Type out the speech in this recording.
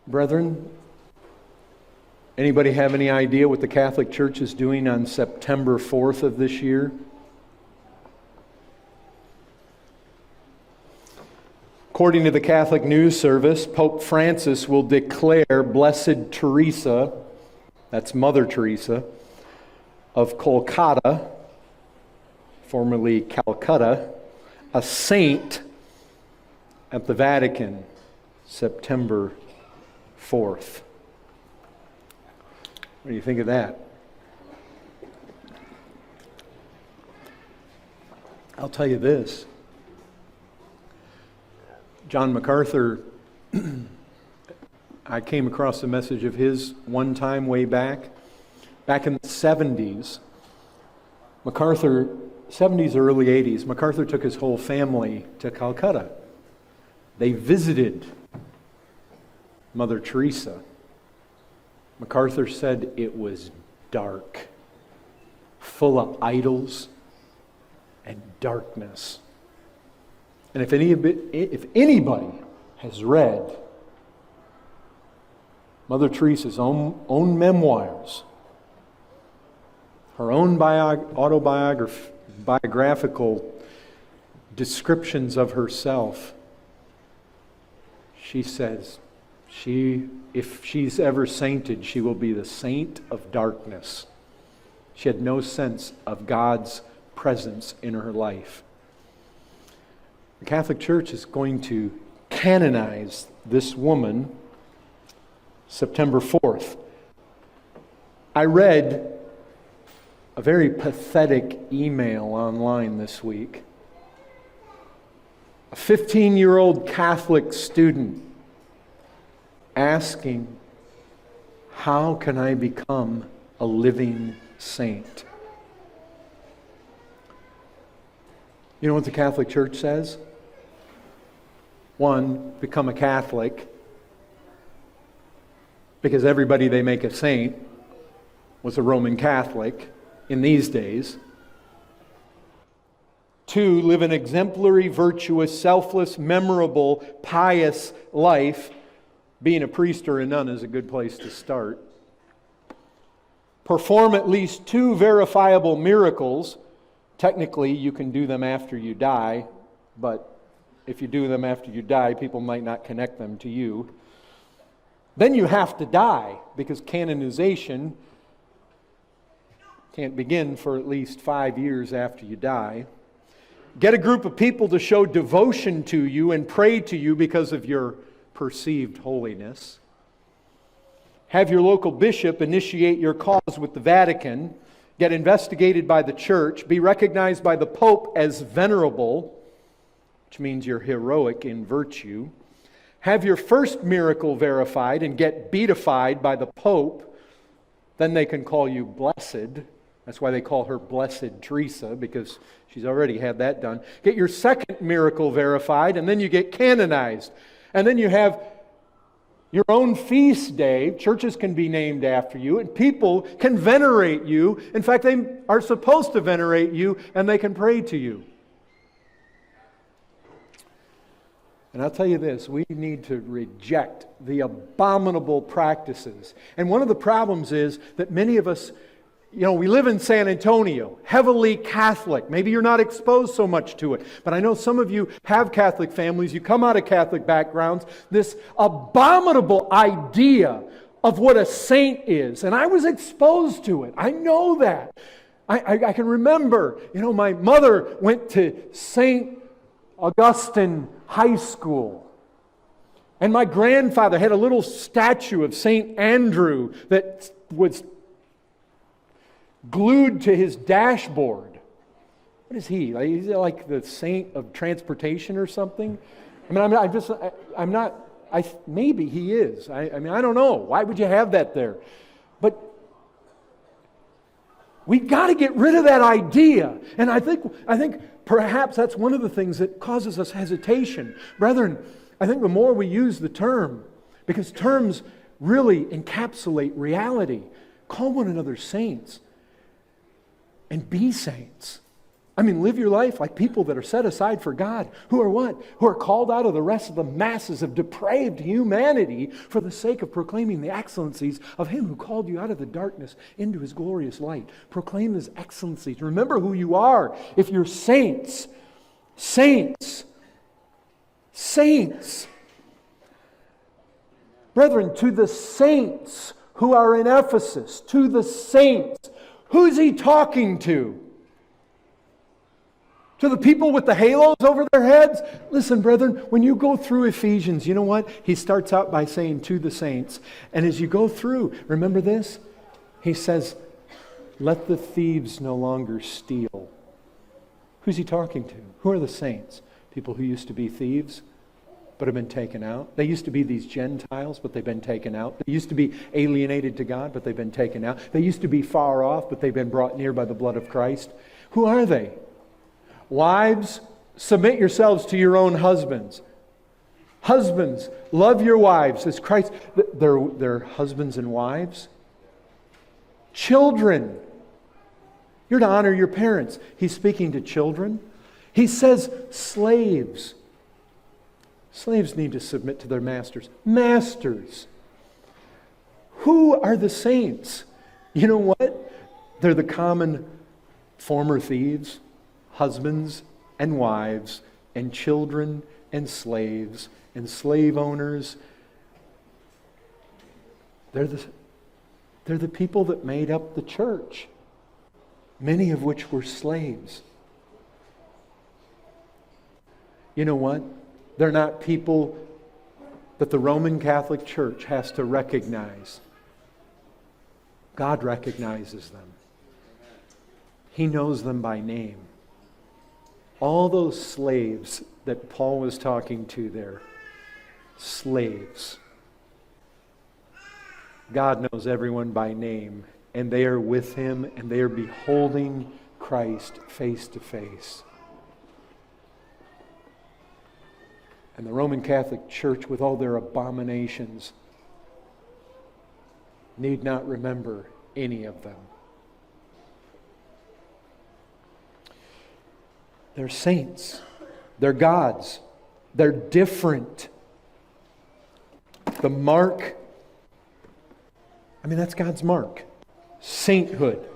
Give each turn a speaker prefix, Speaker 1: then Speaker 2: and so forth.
Speaker 1: Brethren, anybody have any idea what the Catholic Church is doing on September 4th of this year? According to the Catholic News Service, Pope Francis will declare Blessed Teresa, that's Mother Teresa, of Kolkata, formerly Calcutta, a saint at the Vatican, September 4th. What do you think of that? I'll tell you this. John MacArthur, I came across a message of his one time way back in the 70s. MacArthur, 70s, early 80s, MacArthur took his whole family to Calcutta. They visited Mother Teresa. MacArthur said it was dark, full of idols and darkness. And if anybody has read Mother Teresa's own memoirs, her own biographical descriptions of herself, she says if she's ever sainted, she will be the saint of darkness. She had no sense of God's presence in her life. The Catholic Church is going to canonize this woman September 4th. I read a very pathetic email online this week. A 15-year-old Catholic student asking, how can I become a living saint? You know what the Catholic Church says? One, become a Catholic, because everybody they make a saint was a Roman Catholic in these days. Two, live an exemplary, virtuous, selfless, memorable, pious life. Being a priest or a nun is a good place to start. Perform at least 2 verifiable miracles. Technically, you can do them after you die, but if you do them after you die, people might not connect them to you. Then you have to die, because canonization can't begin for at least 5 years after you die. Get a group of people to show devotion to you and pray to you because of your perceived holiness. Have your local bishop initiate your cause with the Vatican. Get investigated by the Church. Be recognized by the Pope as venerable, which means you're heroic in virtue. Have your first miracle verified and get beatified by the Pope. Then they can call you blessed. That's why they call her Blessed Teresa, because she's already had that done. Get your second miracle verified, and then you get canonized. And then you have your own feast day. Churches can be named after you, and people can venerate you. In fact, they are supposed to venerate you, and they can pray to you. And I'll tell you this, we need to reject the abominable practices. And one of the problems is that many of us, we live in San Antonio, heavily Catholic. Maybe you're not exposed so much to it. But I know some of you have Catholic families. You come out of Catholic backgrounds. This abominable idea of what a saint is. And I was exposed to it. I know that. I can remember, my mother went to St. Augustine High School. And my grandfather had a little statue of St. Andrew that was glued to his dashboard. What is he? Is he like the saint of transportation or something? Maybe he is. I don't know. Why would you have that there? But we've got to get rid of that idea. And I think perhaps that's one of the things that causes us hesitation. Brethren, I think the more we use the term, because terms really encapsulate reality, call one another saints. And be saints. I mean, live your life like people that are set aside for God, who are what? Who are called out of the rest of the masses of depraved humanity for the sake of proclaiming the excellencies of Him who called you out of the darkness into His glorious light. Proclaim His excellencies. Remember who you are. If you're saints, saints, saints. Brethren, to the saints who are in Ephesus, to the saints, who's he talking to? To the people with the halos over their heads? Listen, brethren, when you go through Ephesians, you know what? He starts out by saying to the saints. And as you go through, remember this? He says, let the thieves no longer steal. Who's he talking to? Who are the saints? People who used to be thieves, but have been taken out. They used to be these Gentiles, but they've been taken out. They used to be alienated to God, but they've been taken out. They used to be far off, but they've been brought near by the blood of Christ. Who are they? Wives, submit yourselves to your own husbands. Husbands, love your wives as Christ. They're husbands and wives. Children, you're to honor your parents. He's speaking to children. He says slaves. Slaves need to submit to their masters. Masters. Who are the saints? You know what? They're the common former thieves. Husbands and wives and children and slaves and slave owners. They're the people that made up the church, many of which were slaves. You know what? They're not people that the Roman Catholic Church has to recognize. God recognizes them. He knows them by name. All those slaves that Paul was talking to there, slaves. God knows everyone by name, and they are with Him, and they are beholding Christ face to face. And the Roman Catholic Church, with all their abominations, need not remember any of them. They're saints. They're gods. They're different. The mark, that's God's mark. Sainthood.